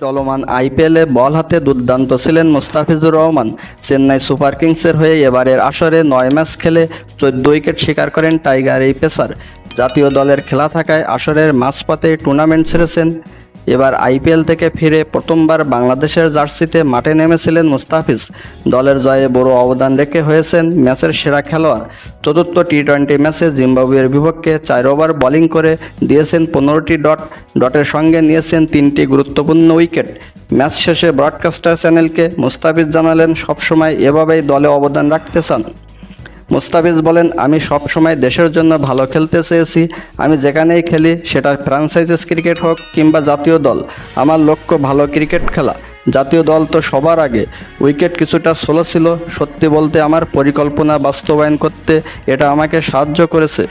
চলমান আইপিএলে বল হাতে দুর্দান্ত ছিলেন মুস্তাফিজুর রহমান। চেন্নাই সুপার কিংসের হয়ে এবারের আসরে 9 ম্যাচ খেলে 14 উইকেট শিকার করেন টাইগার এই পেসার। জাতীয় দলের খেলা থাকায় আসরের মাঝপথে টুর্নামেন্ট ছেড়েছেন। এবার আইপিএল থেকে ফিরে প্রথমবার বাংলাদেশের জার্সিতে মাঠে নেমেছিলেন মুস্তাফিজ। দলের জয়ে বড় অবদান রেখে হয়েছেন ম্যাচের সেরা খেলোয়াড়। চতুর্থ টি-20 ম্যাচে জিম্বাবুয়ের বিপক্ষে 4 ওভার বোলিং করে দিয়েছেন 15টি ডটের সঙ্গে নিয়েছেন 3টি গুরুত্বপূর্ণ উইকেট। ম্যাচ শেষে ব্রডকাস্টার চ্যানেলকে মুস্তাফিজ জানালেন, সবসময় এভাবেই দলে অবদান রাখতে চান। মুস্তাফিজ বলেন, আমি সব সময় দেশের জন্য ভালো খেলতে চেয়েছি। আমি যেখানেই খেলি, সেটা ফ্র্যাঞ্চাইজিস ক্রিকেট হোক কিংবা জাতীয় দল, আমার লক্ষ্য ভালো ক্রিকেট খেলা। জাতীয় দল তো সবার আগে। উইকেট কিছুটা স্লো ছিল, সত্যি বলতে আমার পরিকল্পনা বাস্তবায়ন করতে এটা আমাকে সাহায্য করেছে।